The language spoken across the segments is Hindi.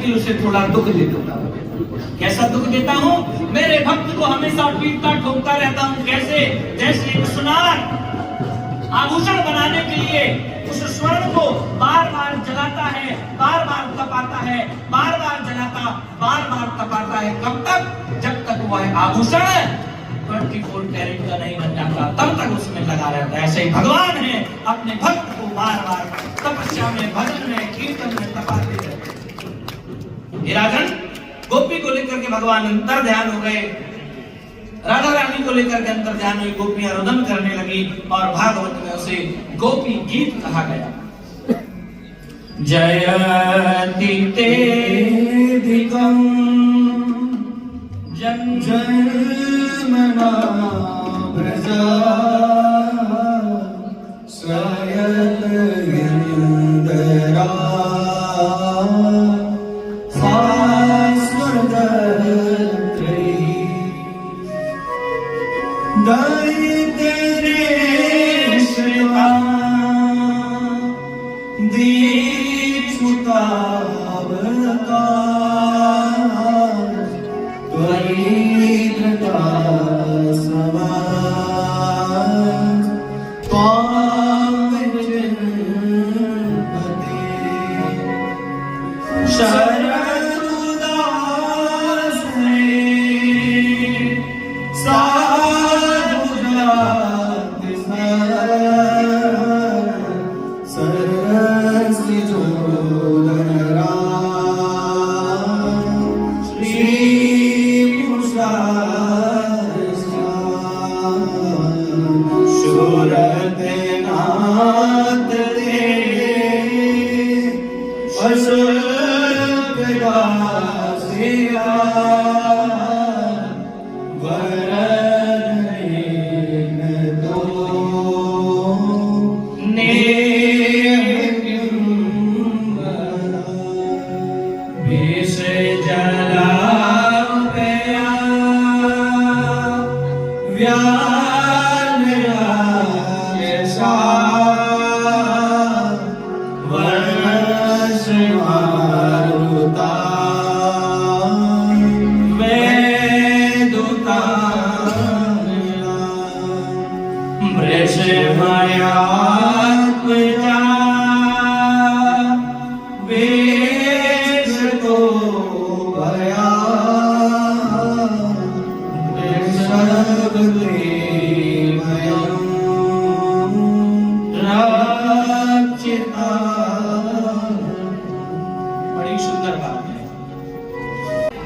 लेकिन उसे थोड़ा दुख दे देता हूँ। कैसा दुख देता हूँ? मेरे भक्त को हमेशा पीटता ठोकता रहता हूँ। कैसे? जैसे एक सुनार आभूषण बनाने के लिए उस स्वर्ण को बार बार जलाता है, बार बार तपाता है, बार बार जलाता, बार बार तपाता है। कब तक? जब तक वह आभूषण 24 कैरेट का नहीं बन जाता, तब तक उसमें लगा रहता है। ऐसे ही भगवान है, अपने भक्त को बार बार तपस्या में, भजन में, कीर्तन में तपाते रहते। राजन, गोपी को लेकर के भगवान अंतर ध्यान हो गए, राधा रानी को लेकर के अंतर ध्यान हुई, गोपियां रुदन करने लगी और भागवत में उसे गोपी गीत कहा गया। जयति तेधिकं जन्मना व्रजा स्वयं इंद्रा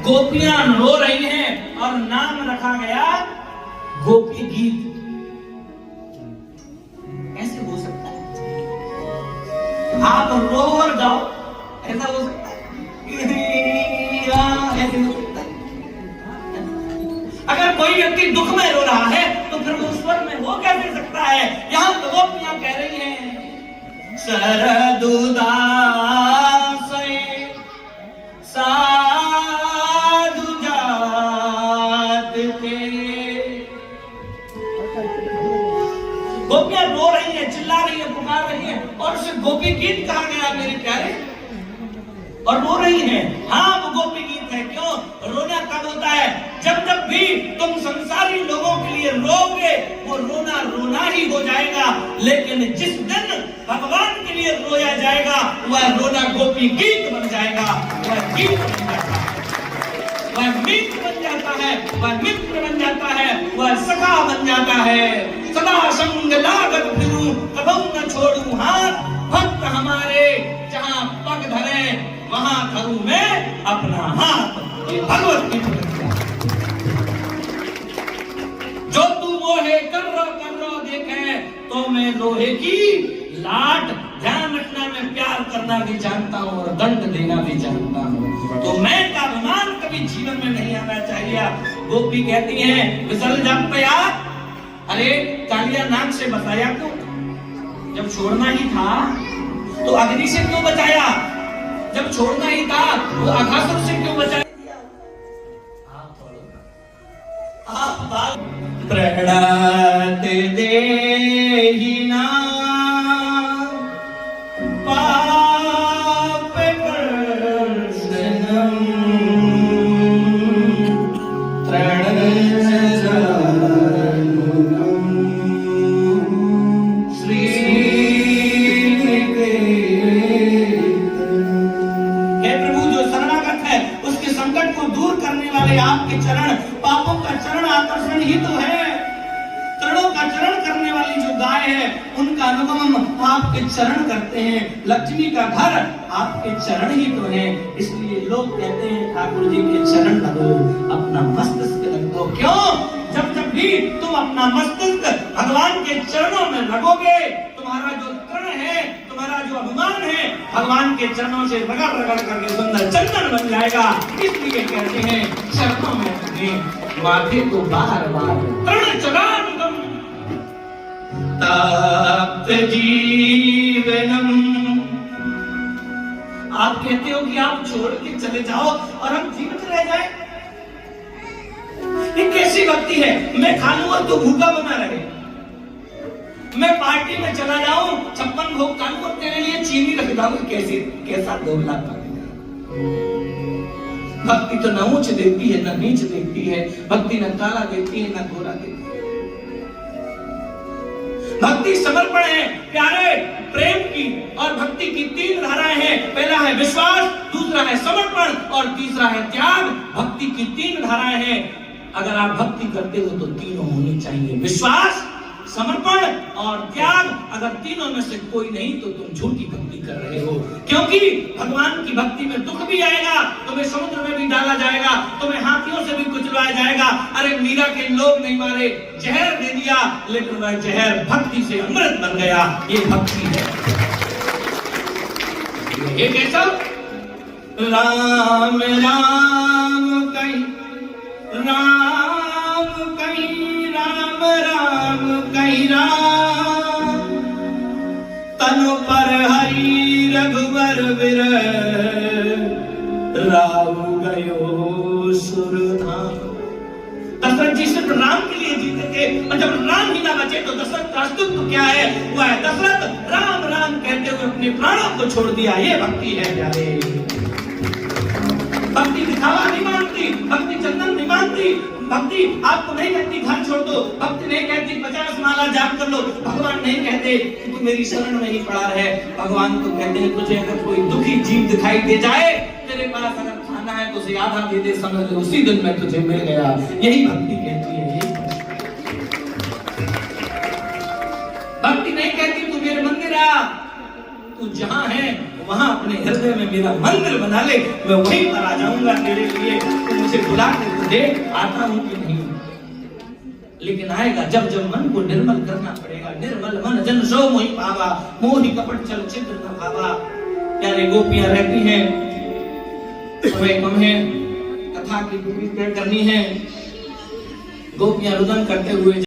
गोपियां रो रही हैं और नाम रखा गया गोपी गीत। ऐसे हो सकता है? आप रो और गाओ, ऐसा हो सकता है? ऐसे हो सकता है? अगर कोई व्यक्ति दुख में रो रहा है तो फिर वो स्वर में वो कैसे सकता है? यहां तो गोपियां कह रही हैं शरदुदास गोपियां रो रही है, चिल्ला रही है, पुकार रही है और उसे गोपी गीत कहा गया मेरे प्यारे। और रो रही है, हाँ वो गोपी गीत है। क्यों रोना कब होता है? जब जब भी तुम संसारी लोगों के लिए रोओगे वो रोना रोना ही हो जाएगा, लेकिन जिस दिन भगवान के लिए रोया जाएगा वह रोना गोपी गीत बन जाएगा। वह गीत बन जाता है, वह मित्र बन जाता है, वह मित्र बन जाता है, वह सखा बन जाता है। सदा संग लागत फिरूं कबहू न छोड़ूं हाथ, भक्त हमारे जहां पग धरे वहां धरूं मैं अपना हाथ। ये भगवत गीता जो तू मोहे कर रो देखे तो मैं लोहे की लाट। ध्यान रखना, मैं प्यार करना भी जानता हूँ और दंड देना भी जानता हूँ, तो मैं का अभिमान कभी जीवन में नहीं आना चाहिए। गोपी कहती है विसल जब यार, अरे कालिया नाग से बचाया क्यों? जब छोड़ना ही था तो अग्नि से क्यों बचाया? जब छोड़ना ही था तो अघासुर से क्यों बचाया? प्रणत देहिना पाप कर्षण हे प्रभु, जो शरणागत है उसके संकट को दूर करने वाले आपके चरण, पापों का चरण आकर्षण ही तो है। चरणों का चरण करने वाली जो गाय है उनका अनुगमन आपके चरण करते हैं। लक्ष्मी का घर आपके चरण ही तो है। इसलिए लोग कहते हैं ठाकुर जी के चरण लगो, अपना मस्तक रख दो। क्यों? जब जब भी तुम अपना मस्तक भगवान के चरणों में रखोगे, तुम्हारा जो तृण है, तुम्हारा जो अभिमान है, भगवान के चरणों से रगड़ रगड़ करके सुंदर चंदन बन जाएगा। इसलिए कहते हैं चरणों में रखें, माथे को बार बार तृण चरण तप्त जीवनम। आप कहते हो कि आप छोड़ के चले जाओ और हम जीवित रह जाए, ये कैसी भक्ति है? मैं खा लूं और तू भूखा बना रहे, मैं पार्टी में चला जाऊं, 56 भोग खा लूं और तेरे लिए चीनी रख दूं, कैसा दोगला भक्ति तो न ऊंच देती है न नीच देती है, भक्ति न काला देती है न गोरा देती है। भक्ति समर्पण है प्यारे, प्रेम की और भक्ति की 3 धाराएं हैं। पहला है विश्वास, दूसरा है समर्पण और तीसरा है त्याग। भक्ति की 3 धाराएं हैं। अगर आप भक्ति करते हो तो तीनों होनी चाहिए, विश्वास, समर्पण और त्याग। अगर तीनों में से कोई नहीं तो तुम झूठी भक्ति कर रहे हो। क्योंकि भगवान की भक्ति में दुख भी आएगा, तुम्हें समुद्र में भी डाला जाएगा, तुम्हें हाथियों से भी कुचलाया जाएगा। अरे मीरा के लोग नहीं मारे, जहर दे दिया, लेकिन वह जहर भक्ति से अमृत बन गया। ये भक्ति है। ये कैसा? राम राम कहीं, राम कहीं, राम राम कहीं राम, तनु पर हरि रघुवर विरह, राव गयो सुरधाम। दशरथ जी सिर्फ राम के लिए जीते थे, और जब राम ही ना बचे तो दशरथ का अस्तित्व क्या है? वह है दशरथ राम राम कहते हुए अपने प्राणों को छोड़ दिया। ये भक्ति है प्यारे। भक्ति दिखावा नहीं मानती, भक्ति चंदन नहीं मानती। भक्ति आपको नहीं कहती घर छोड़ दो, भक्ति नहीं कहती 50 माला जाप कर लो। भगवान नहीं कहते कि तू मेरी शरण में ही पड़ा रहे। भगवान तो कहते हैं तुझे अगर कोई दुखी जीव दिखाई दे जाए, तेरे पास अगर खाना है तो उसे आधा दे दे, समझ ले उसी दिन में तुझे मिल गया। यही भक्ति कहती है। यही भक्ति नहीं कहती तू मेरे मंदिर आ, तू जहां है वहां अपने हृदय में मेरा मंदिर बना ले, मैं वहीं पर आ जाऊंगा तेरे लिए। तू मुझे बुला के तो देख, आता हूं कि नहीं, लेकिन आएगा जब जब मन को निर्मल करना पड़ेगा। निर्मल मन जन सो मोहि पावा, मोहि कपट चल चित्र न भावा। प्यारे गोपियां रहती हैं, समय कम है, कथा की पूरी करनी है। गोपियां रुदन करते हुए